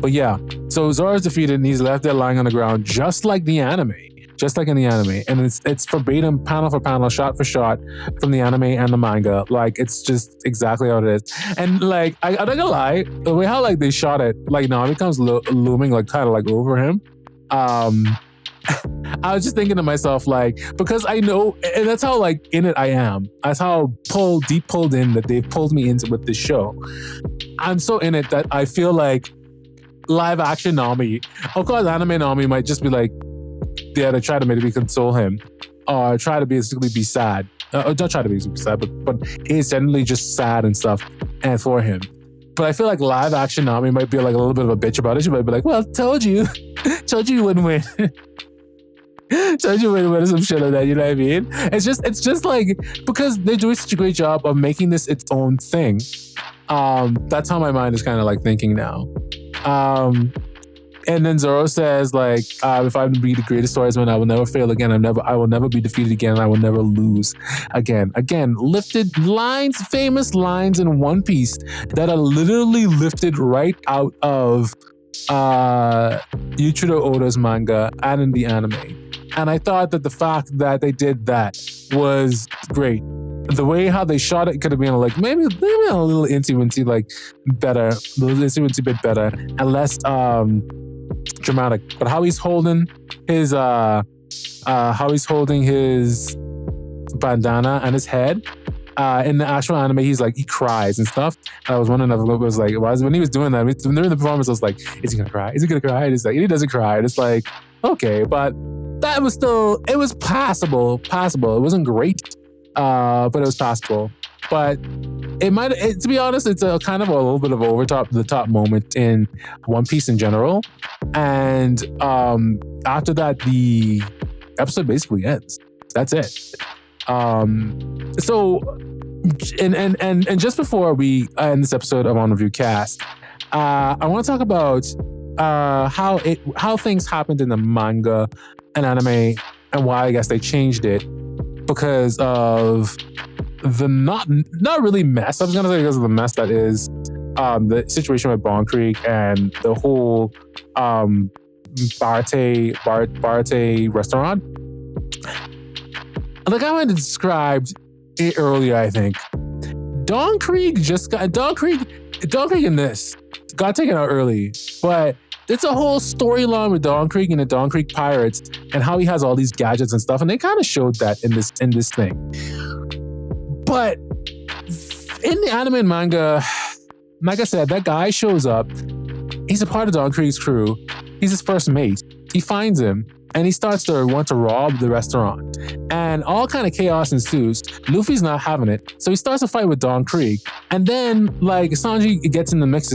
But yeah, so Zoro's defeated and he's left there lying on the ground, just like the anime. Just like in the anime. And it's verbatim, panel for panel, shot for shot from the anime and the manga. Like, it's just exactly how it is. And like, I'm not gonna lie, the way how like they shot it, like Nami comes looming like kind of like over him. I was just thinking to myself, like, because I know, and that's how like in it I am. That's how deep pulled in that they've pulled me into with this show. I'm so in it that I feel like live action Nami, of course anime Nami might just be like, yeah, to try to maybe console him, or try to basically be sad. Don't try to be sad, but he's generally just sad and stuff, and for him. But I feel like live action Nami might be like a little bit of a bitch about it. She might be like, "Well, told you you wouldn't win." Told you wouldn't win or some shit like that. You know what I mean? It's just like, because they're doing such a great job of making this its own thing. That's how my mind is kind of like thinking now. And then Zorro says, like, if I be the greatest swordsman, I will never fail again. I will never be defeated again. I will never lose again. Again, lifted lines, famous lines in One Piece that are literally lifted right out of Yuichiro Oda's manga and in the anime. And I thought that the fact that they did that was great. The way how they shot it could have been like maybe a little incy-wincy, like better, a little incy-wincy bit better, and less dramatic. But how he's holding his bandana and his head in the actual anime, he cries and stuff. And I was wondering if it was like, when he was doing that, when during the performance, I was like, is he gonna cry? Is he gonna cry? And he's like, he doesn't cry. And it's like, okay, but that was still, it was passable. It wasn't great, but it was passable. But to be honest, it's a kind of a little bit of the top moment in One Piece in general. And after that, the episode basically ends. That's it. So, and just before we end this episode of OnReviewCast, I want to talk about how things happened in the manga and anime, and why I guess they changed it because of the not really mess. I was gonna say because of the mess that is the situation with Bon Creek and the whole Barate restaurant. Like I went and described it earlier, I think. Don Krieg in this got taken out early, but it's a whole storyline with Don Krieg and the Don Krieg Pirates and how he has all these gadgets and stuff, and they kind of showed that in this thing. But in the anime and manga, like I said, that guy shows up. He's a part of Don Krieg's crew. He's his first mate. He finds him and he starts to want to rob the restaurant. And all kind of chaos ensues. Luffy's not having it, so he starts to fight with Don Krieg. And then, like, Sanji gets in the mix,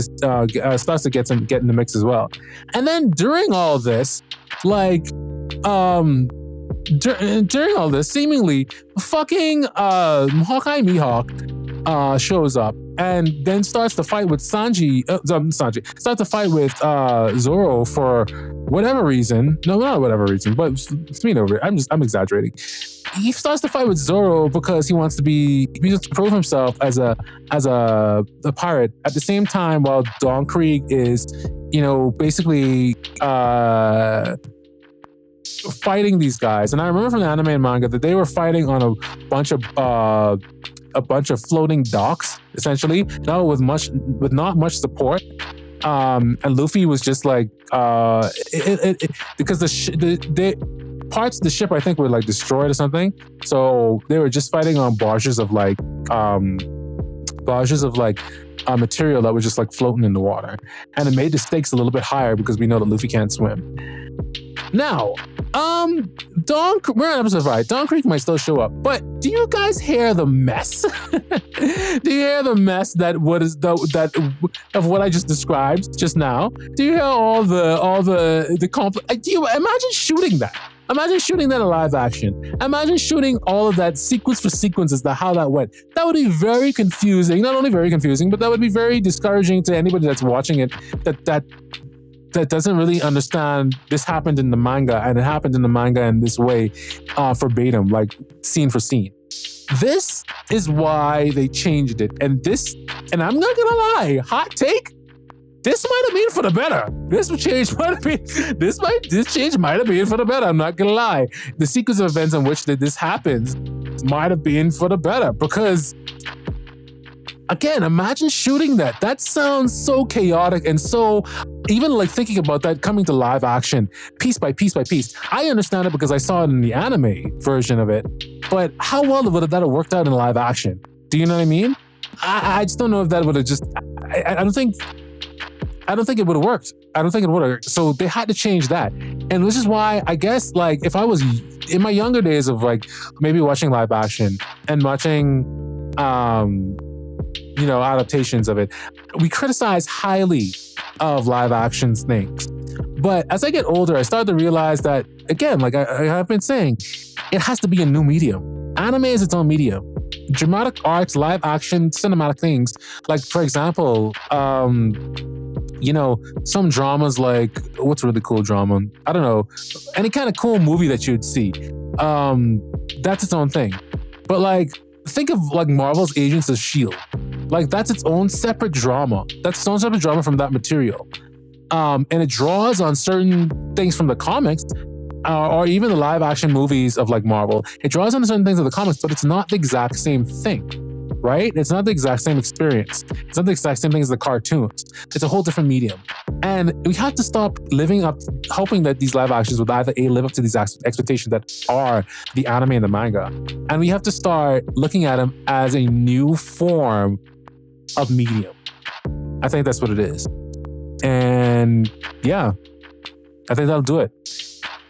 starts to get in the mix as well. And then during all of this, like, during all this, seemingly, fucking Hawkeye Mihawk shows up and then starts to fight with starts to fight with Zorro for whatever reason. No, not whatever reason, but I'm exaggerating. He starts to fight with Zorro because he wants to prove himself as a pirate. At the same time, while Don Krieg is, basically fighting these guys. And I remember from the anime and manga that they were fighting on a bunch of floating docks, essentially, with not much support. And Luffy was just like, because the parts of the ship, I think, were like destroyed or something. So they were just fighting on barges of like barges of like material that was just like floating in the water, and it made the stakes a little bit higher because we know that Luffy can't swim. Now, we're on episode 5. Dawn Creek might still show up, but do you guys hear the mess? Do you hear the mess that of what I just described just now? Do you hear all the complex? Do you imagine shooting that? Imagine shooting that in live action. Imagine shooting all of that sequence for sequence as to how that went. That would be very confusing. Not only very confusing, but that would be very discouraging to anybody that's watching it that doesn't really understand this happened in the manga, and it happened in the manga in this way, verbatim, like scene for scene. This is why they changed it. And I'm not gonna lie, hot take, this might have been for the better. This change might have been for the better. I'm not gonna lie. The sequence of events in which this happens might have been for the better, because again, imagine shooting that. That sounds so chaotic, and so even like thinking about that coming to live action piece by piece by piece. I understand it because I saw it in the anime version of it, but how well would that have worked out in live action? Do you know what I mean? I just don't know if that would have just. I don't think it would have worked. I don't think it would have. So they had to change that, and this is why I guess like if I was in my younger days of like maybe watching live action and watching adaptations of it, we criticize highly of live action things. But as I get older, I start to realize that, again, like I have been saying, it has to be a new medium. Anime is its own medium. Dramatic arts, live action, cinematic things, like for example, some dramas like, what's a really cool drama? I don't know, any kind of cool movie that you'd see. That's its own thing. But like, think of like Marvel's Agents of S.H.I.E.L.D. Like that's its own separate drama. That's its own separate drama from that material. And it draws on certain things from the comics, or even the live action movies of like Marvel. It draws on certain things of the comics, but it's not the exact same thing, right? It's not the exact same experience. It's not the exact same thing as the cartoons. It's a whole different medium. And we have to stop hoping that these live actions would either live up to these expectations that are the anime and the manga. And we have to start looking at them as a new form of medium. I think that's what it is. And yeah, I think that'll do it.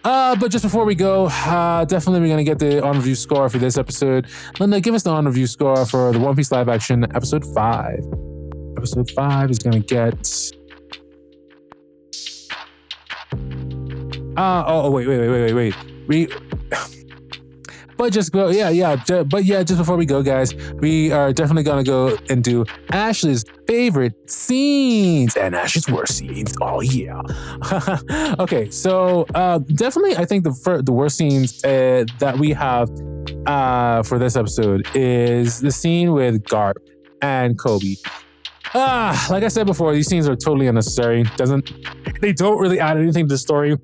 But just before we go, definitely we're going to get the on-review score for this episode. Linda, give us the on-review score for the One Piece live action episode 5. Episode 5 is going to get... wait. Just before we go, guys, we are definitely gonna go and do Ash's favorite scenes and Ash's worst scenes. Oh yeah. Okay, so definitely, I think the worst scenes that we have for this episode is the scene with Garp and Kobe. Like I said before, these scenes are totally unnecessary. They don't really add anything to the story.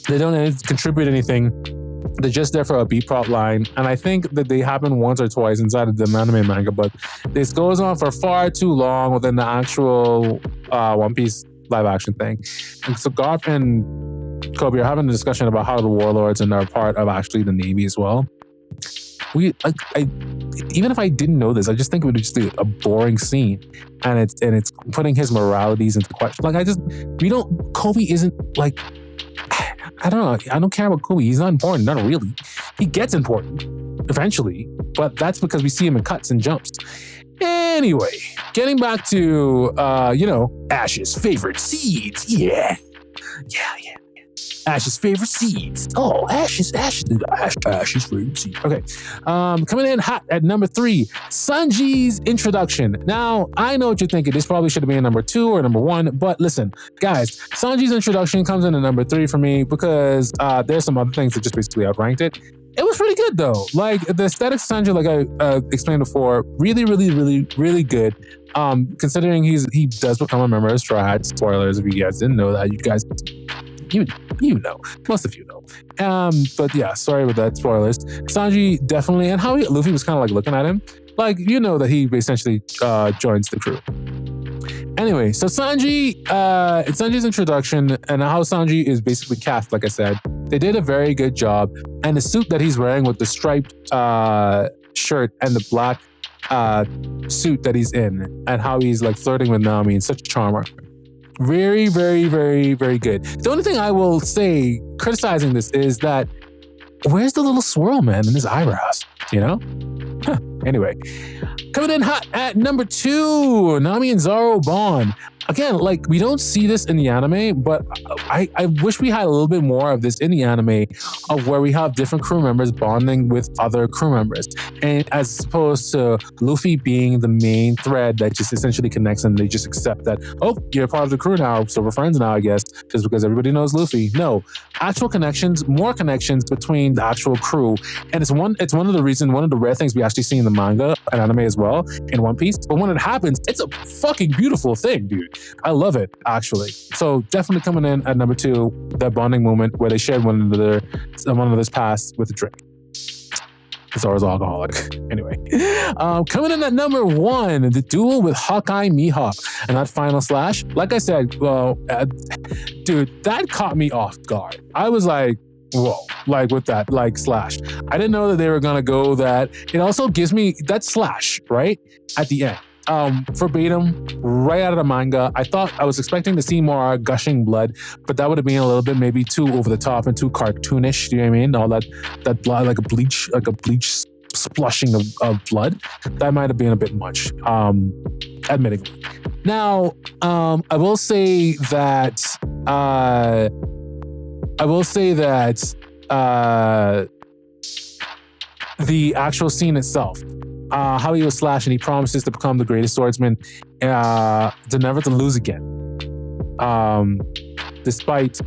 They don't contribute anything. They're just there for a beat prop line, and I think that they happen once or twice inside of the anime manga, but this goes on for far too long within the actual One Piece live action thing. And so Garp and Kobe are having a discussion about how the warlords are part of actually the Navy as well. Even if I didn't know this, I just think it would just be a boring scene, and it's putting his moralities into question. Kobe isn't like. I don't know. I don't care about Kobe. He's not important. Not really. He gets important eventually, but that's because we see him in cuts and jumps. Anyway, getting back to, Ash's favorite seeds. Yeah. Ash's favorite seeds. Oh, Ash's favorite seeds. Okay. Coming in hot at number 3, Sanji's introduction. Now, I know what you're thinking. This probably should have been number 2 or number 1, but listen, guys, Sanji's introduction comes in at number 3 for me because there's some other things that just basically outranked it. It was pretty good though. Like the aesthetics of Sanji, like I explained before, really, really, really, really good. Considering he does become a member of Straw Hat. Spoilers if you guys didn't know that. You guys, you know, most of you know. But yeah, sorry about that. Spoilers. Sanji definitely, and how Luffy was kind of like looking at him, like that he essentially joins the crew. Anyway, so Sanji's introduction and how Sanji is basically cast, like I said, they did a very good job. And the suit that he's wearing with the striped shirt and the black suit that he's in and how he's like flirting with Nami and such a charmer. Very, very, very, very good. The only thing I will say criticizing this is that where's the little swirl, man, in his eyebrows? You know? Huh. Anyway, coming in hot at number 2, Nami and ZORRO bond. Again, like, we don't see this in the anime, but I wish we had a little bit more of this in the anime, of where we have different crew members bonding with other crew members, and as opposed to Luffy being the main thread that just essentially connects them. They just accept that, oh, you're part of the crew now, so we're friends now, I guess, just because everybody knows Luffy. No, actual connections, more connections between the actual crew, and it's one of the rare things we actually see in the manga and anime as well in One Piece. But when it happens, it's a fucking beautiful thing, dude. I love it, actually. So definitely coming in at number 2, that bonding moment where they shared one another's past with a drink. Zoro's alcoholic. Anyway, coming in at number 1, the duel with Hawkeye Mihawk and that final slash. Like I said, dude, that caught me off guard. I was like, whoa, like with that like slash. I didn't know that they were gonna go that. It also gives me that slash right at the end. Verbatim, right out of the manga. I was expecting to see more gushing blood, but that would have been a little bit maybe too over the top and too cartoonish. Do you know what I mean? All that blood, like a bleach splushing of blood. That might have been a bit much, admittedly. Now, I will say that the actual scene itself, how he was slashed and he promises to become the greatest swordsman, to never to lose again, despite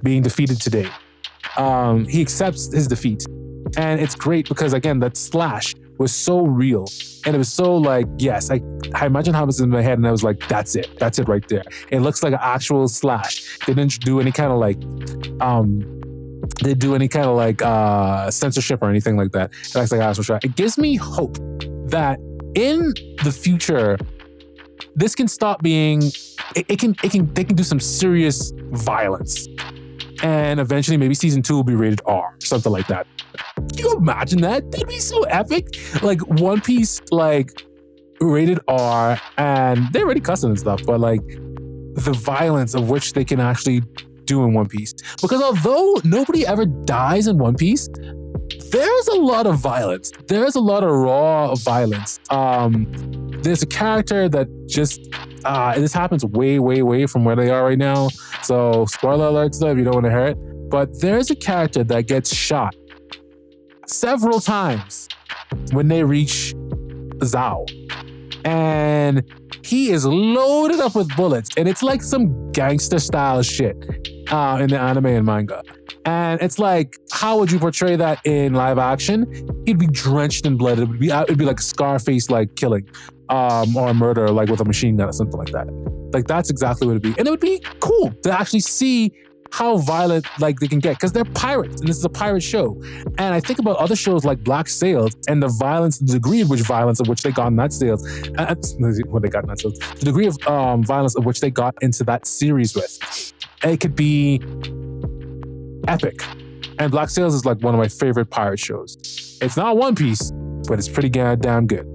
being defeated today. He accepts his defeat, and it's great because again, that slash was so real, and it was so like, yes, I imagine how it was in my head, and I was like, that's it right there. It looks like an actual slash. They didn't do any kind of like censorship or anything like that. It looks like an actual shot. It gives me hope that in the future, this can stop being. They can do some serious violence, and eventually maybe season 2 will be rated R, something like that. Can you imagine that? That'd be so epic. Like One Piece, like rated R, and they're already cussing and stuff, but like the violence of which they can actually do in One Piece. Because although nobody ever dies in One Piece, there's a lot of violence. There's a lot of raw violence. There's a character that just this happens way from where they are right now. So spoiler alerts though, if you don't want to hear it. But there's a character that gets shot several times when they reach Zao. And he is loaded up with bullets. And it's like some gangster style shit in the anime and manga. And it's like, how would you portray that in live action? He'd be drenched in blood. It'd be like Scarface like killing or murder like with a machine gun or something like that. Like that's exactly what it'd be. And it would be cool to actually see how violent like they can get, because they're pirates and this is a pirate show. And I think about other shows like Black Sails and the violence, the degree of violence of which they got in that sales, the degree of violence of which they got into that series with. It could be epic. And Black Sails is like one of my favorite pirate shows. It's not One Piece, but it's pretty damn good.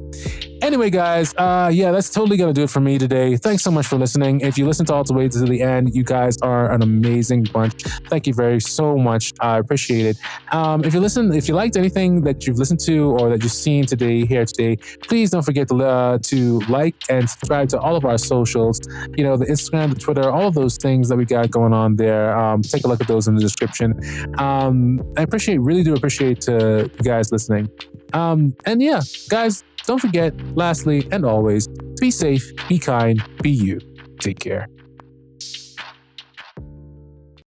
Anyway, guys, that's totally going to do it for me today. Thanks so much for listening. If you listened all the way to the end, you guys are an amazing bunch. Thank you so much. I appreciate it. If you liked anything that you've listened to or that you've seen here today, please don't forget to like and subscribe to all of our socials. You know, the Instagram, the Twitter, all of those things that we got going on there. Take a look at those in the description. I really do appreciate you guys listening. And yeah, guys, don't forget, lastly and always, be safe, be kind, be you. Take care.